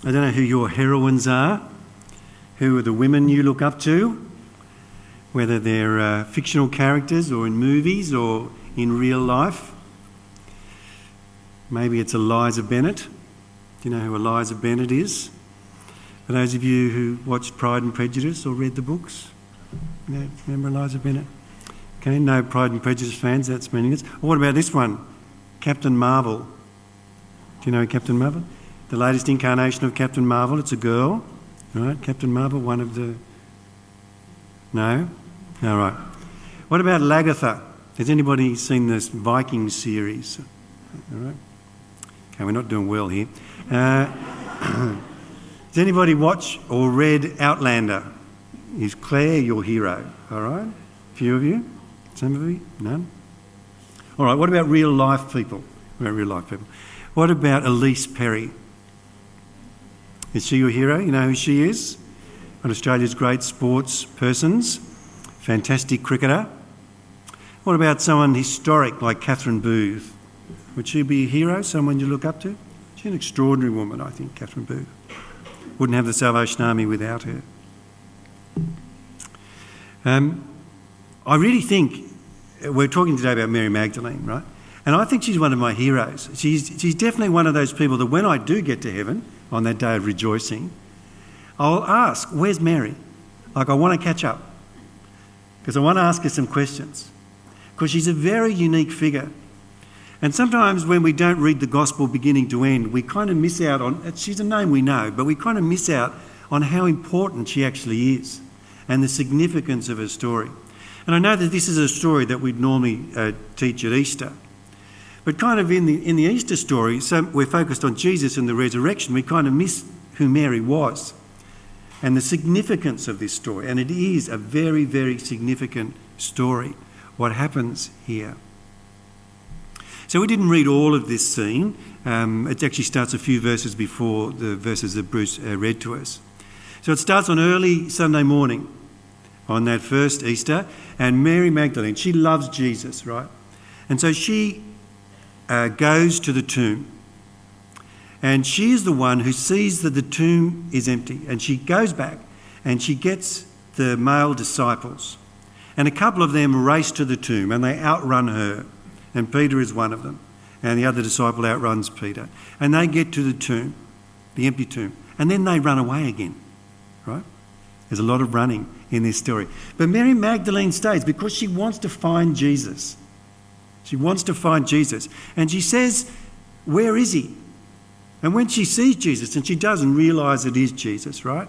I don't know who your heroines are, who are the women you look up to, whether they're fictional characters or in movies or in real life. Maybe it's Eliza Bennett. Do you know who Eliza Bennett is? For those of you who watched Pride and Prejudice or read the books, you know, remember Eliza Bennett? Okay, no Pride and Prejudice fans, that's meaningless. What about this one? Captain Marvel. Do you know Captain Marvel? The latest incarnation of Captain Marvel, it's a girl, right? Captain Marvel, one of the... No? All right. What about Lagatha? Has anybody seen this Viking series? All right. Okay, we're not doing well here. Has anybody watched or read Outlander? Is Claire your hero? All right. A few of you? Some of you? None? All right, what about real life people? What about Elise Perry? Is she your hero? You know who she is? One of Australia's great sports persons. Fantastic cricketer. What about someone historic like Catherine Booth? Would she be a hero, someone you look up to? She's an extraordinary woman, I think, Catherine Booth. Wouldn't have the Salvation Army without her. I really think, we're talking today about Mary Magdalene, right? And I think she's one of my heroes. She's definitely one of those people that when I do get to heaven, on that day of rejoicing, I'll ask, where's Mary? Like, I want to catch up. Because I want to ask her some questions. Because she's a very unique figure. And sometimes when we don't read the gospel beginning to end, we kind of miss out on, she's a name we know, but we kind of miss out on how important she actually is and the significance of her story. And I know that this is a story that we'd normally teach at Easter. But kind of in the Easter story, so we're focused on Jesus and the resurrection, we kind of miss who Mary was and the significance of this story. And it is a very, very significant story, what happens here. So we didn't read all of this scene. It actually starts a few verses before the verses that Bruce read to us. So it starts on early Sunday morning on that first Easter, and Mary Magdalene, she loves Jesus, right? And so she goes to the tomb, and she is the one who sees that the tomb is empty, and she goes back and she gets the male disciples, and a couple of them race to the tomb and they outrun her, and Peter is one of them, and the other disciple outruns Peter, and they get to the tomb, the empty tomb, and then they run away again, right? There's a lot of running in this story. But Mary Magdalene stays because she wants to find Jesus. She wants to find Jesus. And she says, where is he? And when she sees Jesus, and she doesn't realise it is Jesus, right?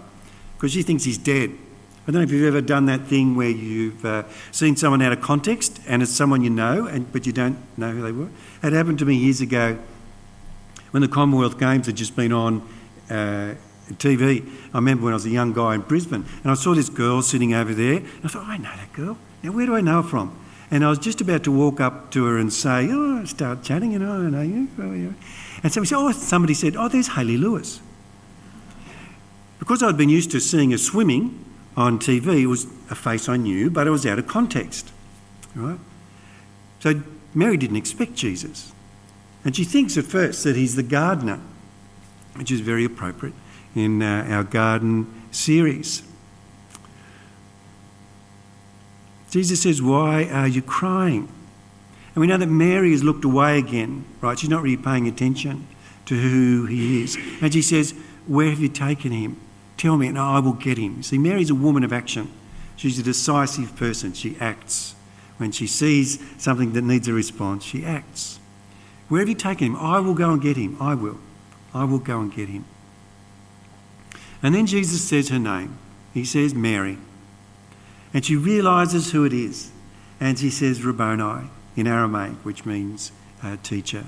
Because she thinks he's dead. I don't know if you've ever done that thing where you've seen someone out of context and it's someone you know, but you don't know who they were. It happened to me years ago when the Commonwealth Games had just been on TV. I remember when I was a young guy in Brisbane and I saw this girl sitting over there and I thought, I know that girl. Now, where do I know her from? And I was just about to walk up to her and say, start chatting, I know you. And somebody said, there's Hayley Lewis. Because I'd been used to seeing her swimming on TV, it was a face I knew, but it was out of context, right? So Mary didn't expect Jesus. And she thinks at first that he's the gardener, which is very appropriate in our garden series. Jesus says, why are you crying? And we know that Mary has looked away again, right? She's not really paying attention to who he is. And she says, where have you taken him? Tell me and I will get him. See, Mary's a woman of action. She's a decisive person. She acts. When she sees something that needs a response, she acts. Where have you taken him? I will go and get him. I will go and get him. And then Jesus says her name. He says Mary. And she realises who it is. And she says Rabboni in Aramaic, which means teacher.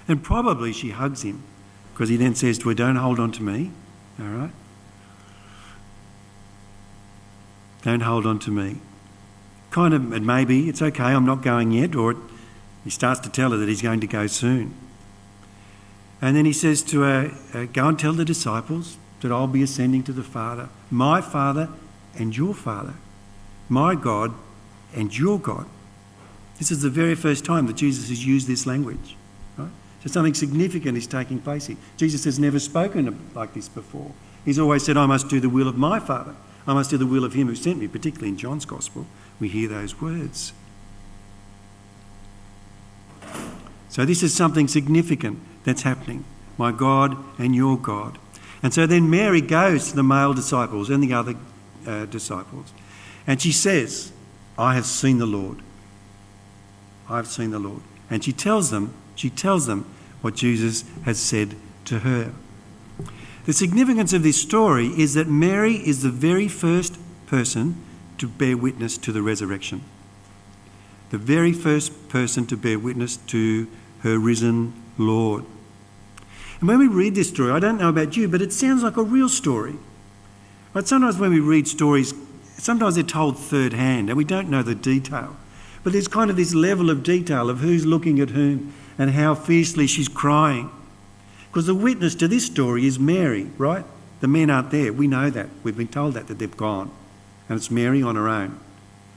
And probably she hugs him because he then says to her, don't hold on to me. All right? Don't hold on to me. Kind of, and maybe it's okay, I'm not going yet, or he starts to tell her that he's going to go soon. And then he says to her, go and tell the disciples that I'll be ascending to the Father, my Father and your Father, my God and your God. This is the very first time that Jesus has used this language. Right? So something significant is taking place here. Jesus has never spoken like this before. He's always said, I must do the will of my Father. I must do the will of him who sent me, particularly in John's Gospel. We hear those words. So this is something significant that's happening. My God and your God. And so then Mary goes to the male disciples and the other disciples. And she says, I have seen the Lord. I have seen the Lord. And she tells them what Jesus has said to her. The significance of this story is that Mary is the very first person to bear witness to the resurrection. The very first person to bear witness to her risen Lord. And when we read this story, I don't know about you, but it sounds like a real story. But sometimes when we read stories, sometimes they're told third hand and we don't know the detail. But there's kind of this level of detail of who's looking at whom and how fiercely she's crying. Because the witness to this story is Mary, right? The men aren't there. We know that. We've been told that they've gone. And it's Mary on her own.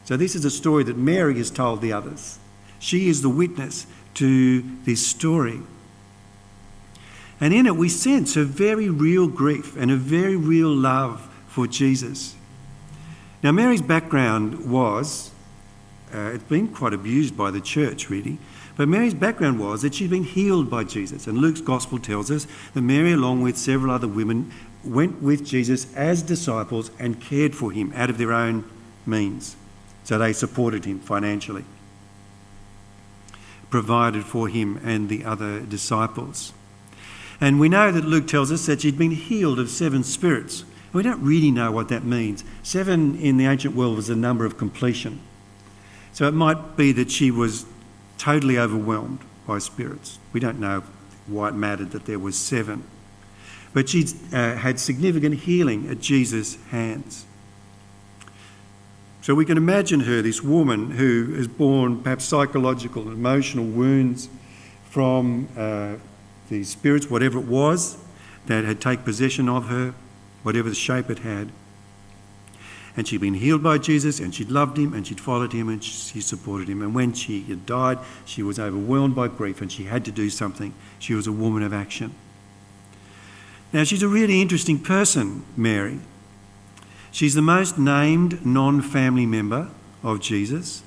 So this is a story that Mary has told the others. She is the witness to this story. And in it we sense her very real grief and her very real love for Jesus. Now Mary's background was, it's been quite abused by the church really, but Mary's background was that she'd been healed by Jesus. And Luke's Gospel tells us that Mary, along with several other women, went with Jesus as disciples and cared for him out of their own means. So they supported him financially, provided for him and the other disciples. And we know that Luke tells us that she'd been healed of 7 spirits. We don't really know what that means. 7 in the ancient world was a number of completion. So it might be that she was totally overwhelmed by spirits. We don't know why it mattered that there was 7. But she'd had significant healing at Jesus' hands. So we can imagine her, this woman who has borne perhaps psychological and emotional wounds from the spirits, whatever it was, that had taken possession of her, whatever the shape it had. And she'd been healed by Jesus, and she'd loved him, and she'd followed him, and she supported him. And when she had died, she was overwhelmed by grief, and she had to do something. She was a woman of action. Now, she's a really interesting person, Mary. She's the most named non-family member of Jesus.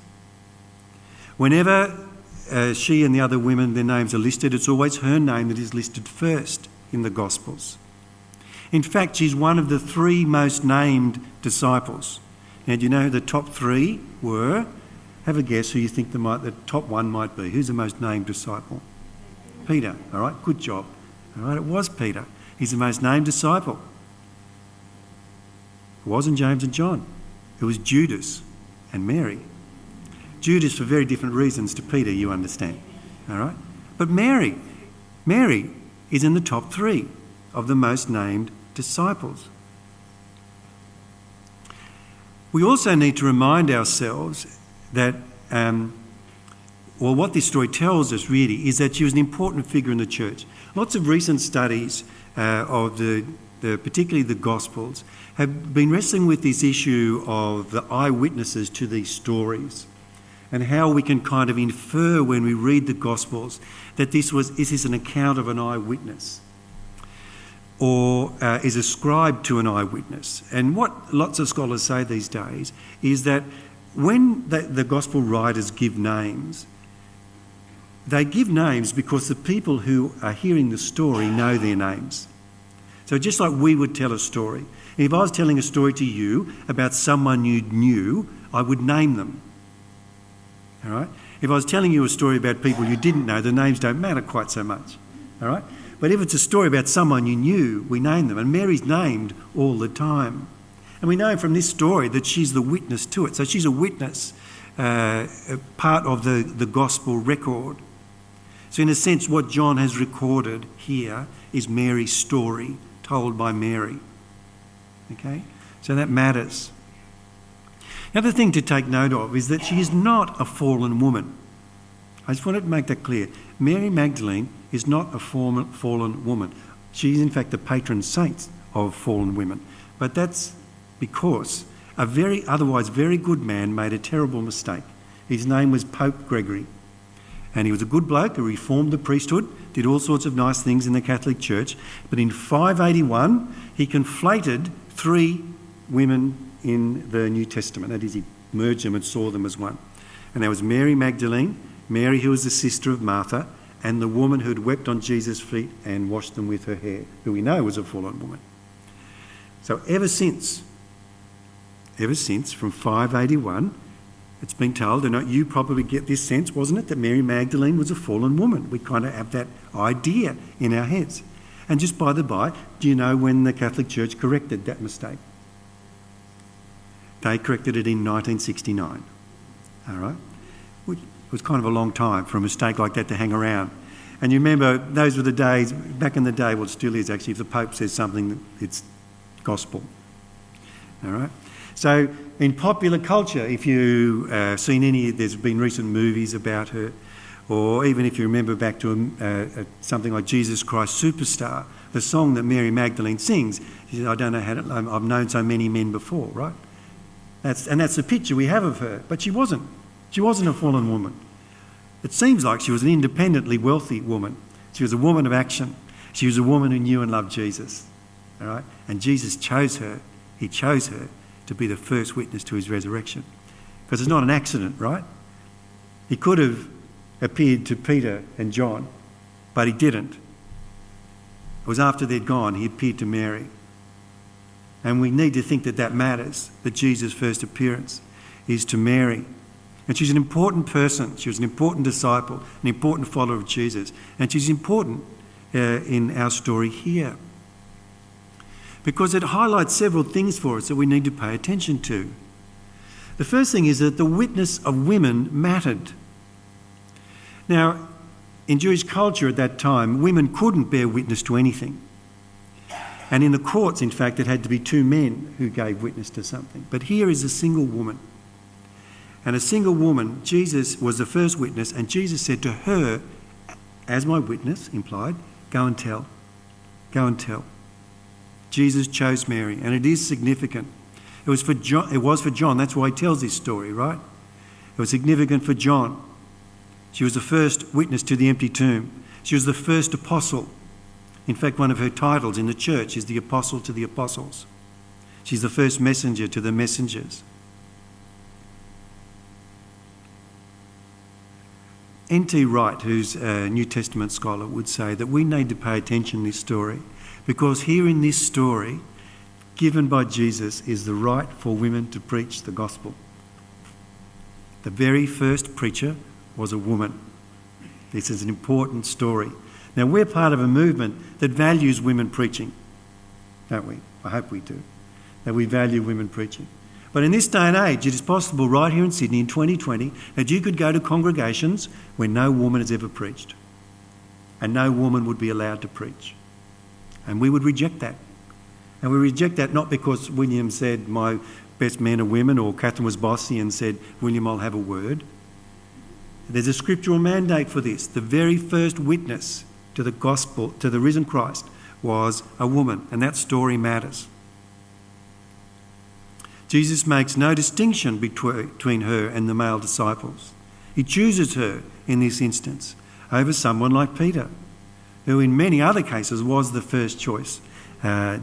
Whenever she and the other women, their names are listed, it's always her name that is listed first in the Gospels. In fact, she's one of the 3 most named disciples. Now, do you know who the top 3 were? Have a guess who you think the top one might be. Who's the most named disciple? Peter. All right, good job. All right, it was Peter. He's the most named disciple. It wasn't James and John. It was Judas and Mary. Judas for very different reasons to Peter, you understand. All right? But Mary is in the top 3 of the most named disciples. We also need to remind ourselves that, what this story tells us really is that she was an important figure in the church. Lots of recent studies of particularly the Gospels have been wrestling with this issue of the eyewitnesses to these stories and how we can kind of infer when we read the Gospels that this is an account of an eyewitness or is ascribed to an eyewitness. And what lots of scholars say these days is that when the Gospel writers give names, they give names because the people who are hearing the story know their names. So just like we would tell a story. If I was telling a story to you about someone you knew, I would name them. All right? If I was telling you a story about people you didn't know, the names don't matter quite so much. All right? But if it's a story about someone you knew, we name them. And Mary's named all the time. And we know from this story that she's the witness to it. So she's a witness, part of the gospel record. So in a sense, what John has recorded here is Mary's story, told by Mary. Okay? So that matters. The other thing to take note of is that she is not a fallen woman. I just wanted to make that clear. Mary Magdalene is not a fallen woman. She is in fact the patron saint of fallen women. But that's because a otherwise very good man made a terrible mistake. His name was Pope Gregory. And he was a good bloke who reformed the priesthood, did all sorts of nice things in the Catholic Church, but in 581 he conflated three women in the New Testament. That is, he merged them and saw them as one. And that was Mary Magdalene, Mary who was the sister of Martha, and the woman who had wept on Jesus' feet and washed them with her hair, who we know was a fallen woman. So ever since from 581, it's been told, and you probably get this sense, wasn't it, that Mary Magdalene was a fallen woman. We kind of have that idea in our heads. And just by the by, do you know when the Catholic Church corrected that mistake? They corrected it in 1969. All right? Which was kind of a long time for a mistake like that to hang around. And you remember, those were the days, back in the day, well, it still is actually, if the Pope says something, it's gospel. All right? So in popular culture, if you've seen any, there's been recent movies about her, or even if you remember back to something like Jesus Christ Superstar, the song that Mary Magdalene sings, she said, I don't know how to, I've known so many men before, right? That's the picture we have of her. But she wasn't. She wasn't a fallen woman. It seems like she was an independently wealthy woman. She was a woman of action. She was a woman who knew and loved Jesus. All right? And Jesus chose her. He chose her to be the first witness to his resurrection. Because it's not an accident, right? He could have appeared to Peter and John, but he didn't. It was after they'd gone, he appeared to Mary. And we need to think that that matters, that Jesus' first appearance is to Mary. And she's an important person. She was an important disciple, an important follower of Jesus. And she's important in our story here, because it highlights several things for us that we need to pay attention to. The first thing is that the witness of women mattered. Now, in Jewish culture at that time, women couldn't bear witness to anything. And in the courts, in fact, it had to be two men who gave witness to something. But here is a single woman. And a single woman, Jesus was the first witness, and Jesus said to her, as my witness implied, go and tell. Go and tell. Jesus chose Mary, and it is significant. It was for John. That's why he tells this story, right? It was significant for John. She was the first witness to the empty tomb. She was the first apostle. In fact, one of her titles in the church is the Apostle to the Apostles. She's the first messenger to the messengers. N.T. Wright, who's a New Testament scholar, would say that we need to pay attention to this story, because here in this story, given by Jesus, is the right for women to preach the gospel. The very first preacher was a woman. This is an important story. Now, we're part of a movement that values women preaching, don't we? I hope we do, that we value women preaching. But in this day and age, it is possible right here in Sydney in 2020 that you could go to congregations where no woman has ever preached, and no woman would be allowed to preach. And we would reject that. And we reject that not because William said, my best men are women, or Catherine was bossy and said, William, I'll have a word. There's a scriptural mandate for this. The very first witness to the gospel, to the risen Christ, was a woman, and that story matters. Jesus makes no distinction between her and the male disciples. He chooses her in this instance over someone like Peter, who in many other cases was the first choice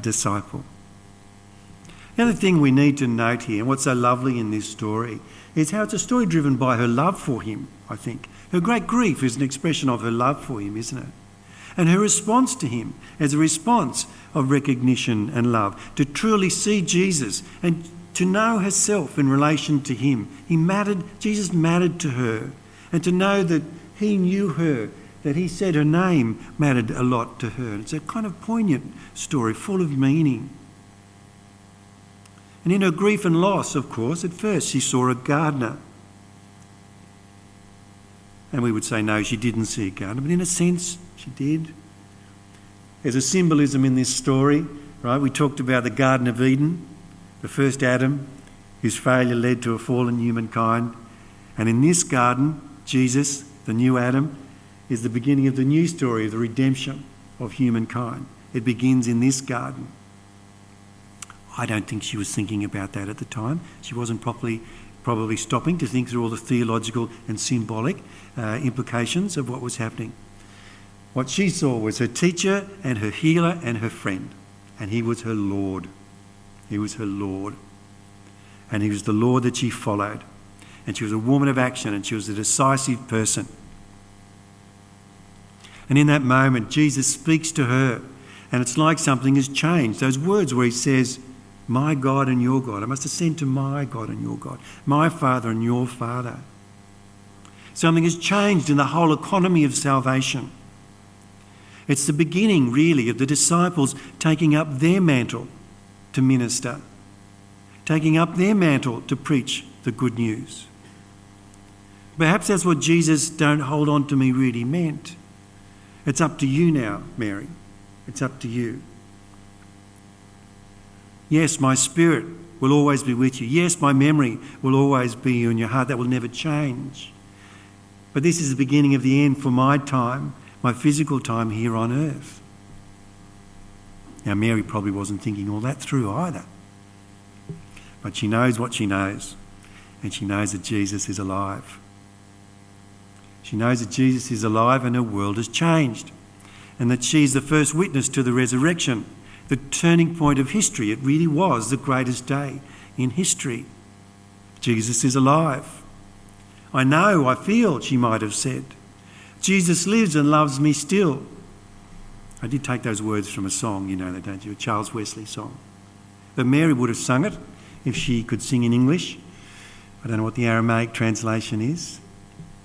disciple. The other thing we need to note here, and what's so lovely in this story, is how it's a story driven by her love for him, I think. Her great grief is an expression of her love for him, isn't it? And her response to him as a response of recognition and love, to truly see Jesus and to know herself in relation to him. Jesus mattered to her, and to know that he knew her, that he said her name mattered a lot to her. It's a kind of poignant story, full of meaning. And in her grief and loss, of course, at first she saw a gardener. And we would say, no, she didn't see a gardener, but in a sense, she did. There's a symbolism in this story, right? We talked about the Garden of Eden, the first Adam, whose failure led to a fallen humankind. And in this garden, Jesus, the new Adam, is the beginning of the new story of the redemption of humankind. It begins in this garden. I don't think she was thinking about that at the time. She wasn't probably stopping to think through all the theological and symbolic implications of what was happening. What she saw was her teacher and her healer and her friend. And he was her Lord. He was her Lord. And he was the Lord that she followed. And she was a woman of action, and she was a decisive person. And in that moment, Jesus speaks to her, and it's like something has changed. Those words where he says, my God and your God. I must ascend to my God and your God. My Father and your Father. Something has changed in the whole economy of salvation. It's the beginning, really, of the disciples taking up their mantle to minister, taking up their mantle to preach the good news. Perhaps that's what Jesus "don't hold on to me" really meant. It's up to you now, Mary. It's up to you. Yes, my spirit will always be with you. Yes, my memory will always be in your heart. That will never change. But this is the beginning of the end for my time, my physical time here on earth. Now, Mary probably wasn't thinking all that through either. But she knows what she knows. And she knows that Jesus is alive. She knows that Jesus is alive and her world has changed. And that she is the first witness to the resurrection, the turning point of history. It really was the greatest day in history. Jesus is alive. I know, I feel, she might have said. Jesus lives and loves me still. I did take those words from a song, you know that, don't you? A Charles Wesley song. But Mary would have sung it if she could sing in English. I don't know what the Aramaic translation is.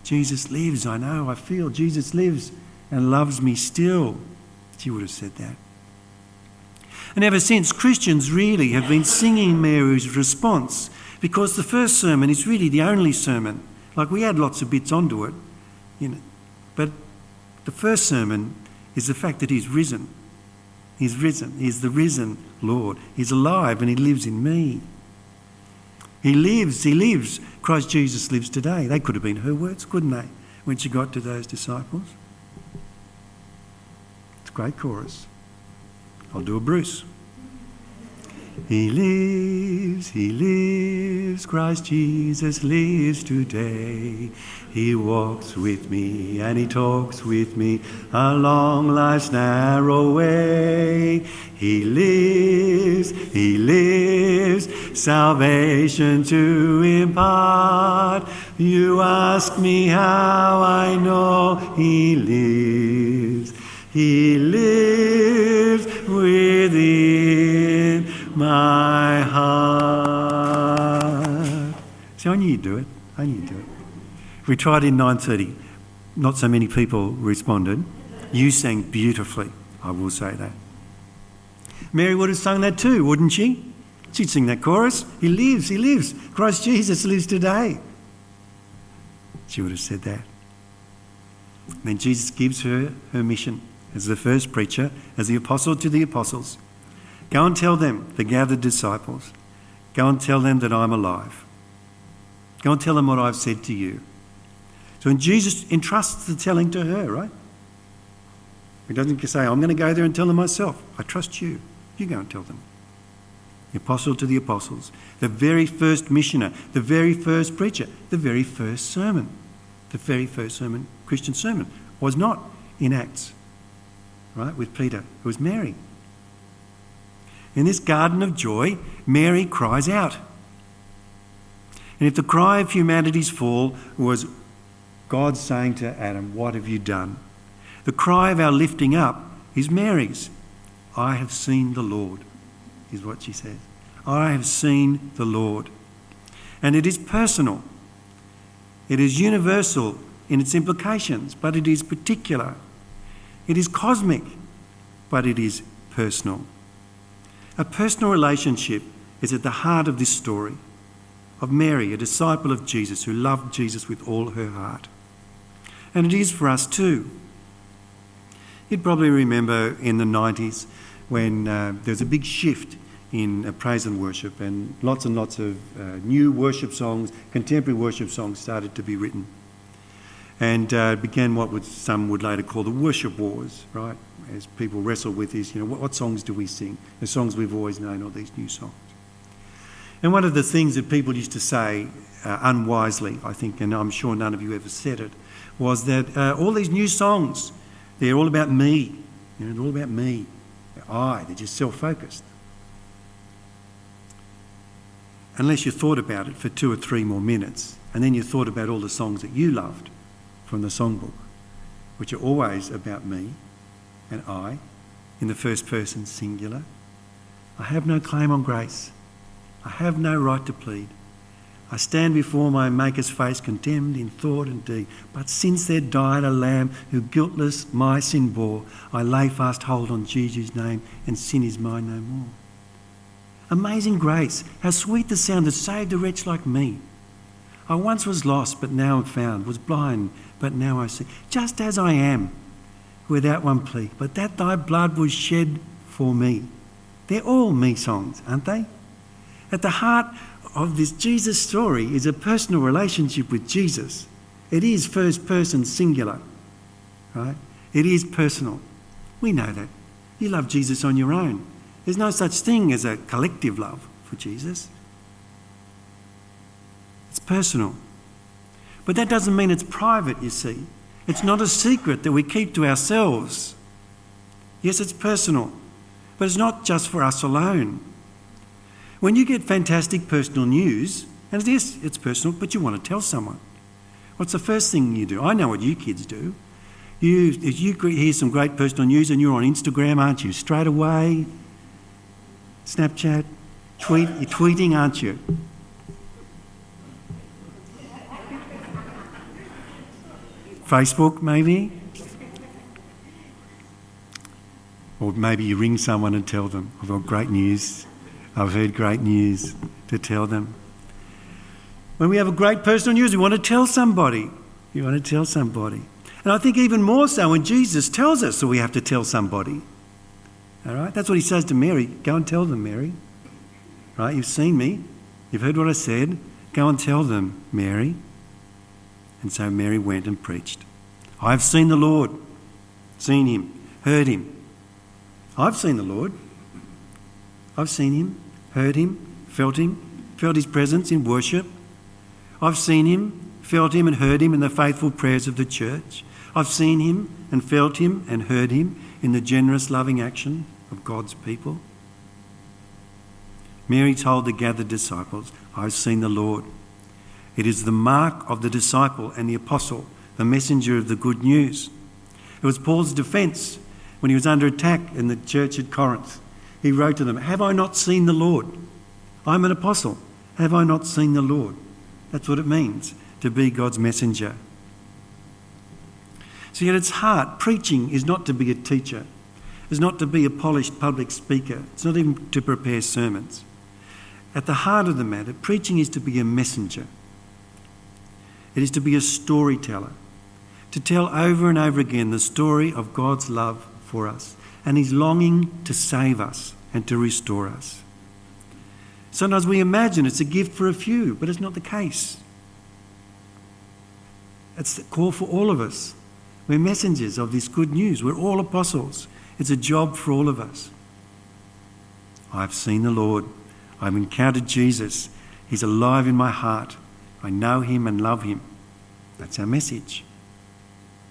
Jesus lives, I know, I feel. Jesus lives and loves me still. She would have said that. And ever since, Christians really have been singing Mary's response, because the first sermon is really the only sermon. Like, we add lots of bits onto it, you know. But the first sermon is the fact that he's risen. He's risen. He's the risen Lord. He's alive and he lives in me. He lives. Christ Jesus lives today. They could have been her words, couldn't they, when she got to those disciples? It's a great chorus. I'll do a Bruce. He lives, Christ Jesus lives today. He walks with me and he talks with me along life's narrow way. He lives, salvation to impart. You ask me how I know he lives. He lives within my heart. See, I knew you'd do it. We tried in 9:30. Not so many people responded. You sang beautifully, I will say that. Mary would have sung that too, wouldn't she? She'd sing that chorus. He lives. Christ Jesus lives today. She would have said that. And then Jesus gives her mission as the first preacher, as the apostle to the apostles. Go and tell them, the gathered disciples, go and tell them that I'm alive. Go and tell them what I've said to you. So when Jesus entrusts the telling to her, right? He doesn't say, I'm going to go there and tell them myself. I trust you. You go and tell them. The apostle to the apostles, the very first missioner, the very first preacher, the very first sermon. The very first sermon, Christian sermon, was not in Acts, right, with Peter. It was Mary. In this garden of joy, Mary cries out. And if the cry of humanity's fall was God saying to Adam, what have you done? The cry of our lifting up is Mary's. I have seen the Lord, is what she says. I have seen the Lord. And it is personal. It is universal in its implications, but it is particular. It is cosmic, but it is personal. A personal relationship is at the heart of this story of Mary, a disciple of Jesus who loved Jesus with all her heart. And it is for us too. You'd probably remember in the 90s when there was a big shift in praise and worship, and lots of new worship songs, contemporary worship songs started to be written. And began what some would later call the worship wars, right? As people wrestle with this, what songs do we sing? The songs we've always known or these new songs? And one of the things that people used to say, unwisely, I think, and I'm sure none of you ever said it, was that all these new songs, They're all about me. They're all about me. They're just self-focused. Unless you thought about it for 2 or 3 more minutes, and then you thought about all the songs that you loved from the songbook, which are always about me and I, in the first person singular. I have no claim on grace. I have no right to plead. I stand before my Maker's face condemned in thought and deed. But since there died a Lamb who guiltless my sin bore, I lay fast hold on Jesus' name, and sin is mine no more. Amazing grace, how sweet the sound that saved a wretch like me. I once was lost, but now am found, was blind, but now I see. Just as I am, without one plea, but that thy blood was shed for me. They're all me songs, aren't they? At the heart of this Jesus story is a personal relationship with Jesus. It is first person singular, right? It is personal. We know that. You love Jesus on your own. There's no such thing as a collective love for Jesus. It's personal. But that doesn't mean it's private, you see. It's not a secret that we keep to ourselves. Yes, it's personal, but it's not just for us alone. When you get fantastic personal news, and yes, it's personal, but you want to tell someone. What's the first thing you do? I know what you kids do. If you hear some great personal news and you're on Instagram, aren't you? Straight away, Snapchat, you're tweeting, aren't you? Facebook, maybe? Or maybe you ring someone and tell them, I've got great news. I've heard great news, to tell them. When we have a great personal news, we want to tell somebody. You want to tell somebody. And I think even more so when Jesus tells us that we have to tell somebody. All right? That's what he says to Mary. Go and tell them, Mary. Right? You've seen me. You've heard what I said. Go and tell them, Mary. And so Mary went and preached. I've seen the Lord. Seen him. Heard him. I've seen the Lord. I've seen him, heard him, felt his presence in worship. I've seen him, felt him and heard him in the faithful prayers of the church. I've seen him and felt him and heard him in the generous loving action of God's people. Mary told the gathered disciples, I've seen the Lord. It is the mark of the disciple and the apostle, the messenger of the good news. It was Paul's defence when he was under attack in the church at Corinth. He wrote to them, have I not seen the Lord? I'm an apostle. Have I not seen the Lord? That's what it means to be God's messenger. See, at its heart, preaching is not to be a teacher. It's not to be a polished public speaker. It's not even to prepare sermons. At the heart of the matter, preaching is to be a messenger. It is to be a storyteller, to tell over and over again the story of God's love for us and his longing to save us and to restore us. Sometimes we imagine it's a gift for a few, but it's not the case. It's the call for all of us. We're messengers of this good news. We're all apostles. It's a job for all of us. I've seen the Lord. I've encountered Jesus. He's alive in my heart. I know him and love him. That's our message.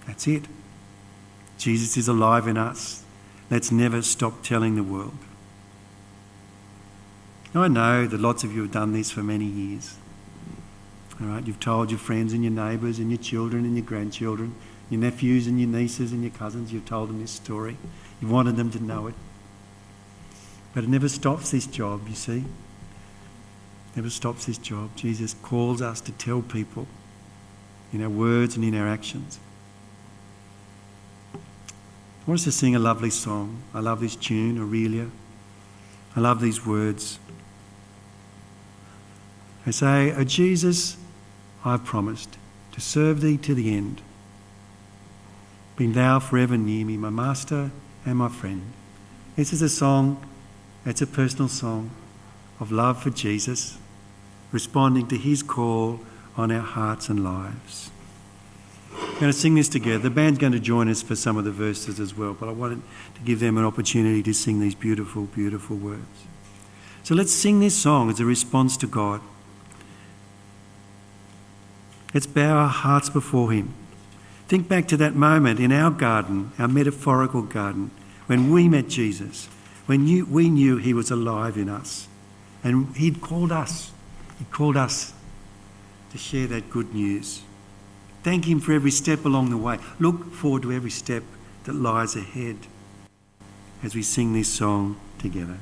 That's it. Jesus is alive in us. Let's never stop telling the world. I know that lots of you have done this for many years. All right, you've told your friends and your neighbours and your children and your grandchildren, your nephews and your nieces and your cousins, you've told them this story. You wanted them to know it. But it never stops this job, you see. Never stops this job. Jesus calls us to tell people in our words and in our actions. I want us to sing a lovely song. I love this tune, Aurelia. I love these words. I say, O Jesus, I've promised to serve thee to the end. Be thou forever near me, my master and my friend. This is a song, it's a personal song of love for Jesus, responding to his call on our hearts and lives. We're going to sing this together. The band's going to join us for some of the verses as well, but I wanted to give them an opportunity to sing these beautiful, beautiful words. So let's sing this song as a response to God. Let's bow our hearts before him. Think back to that moment in our garden, our metaphorical garden, when we met Jesus, when we knew he was alive in us. And he'd called us. He called us to share that good news. Thank him for every step along the way. Look forward to every step that lies ahead as we sing this song together.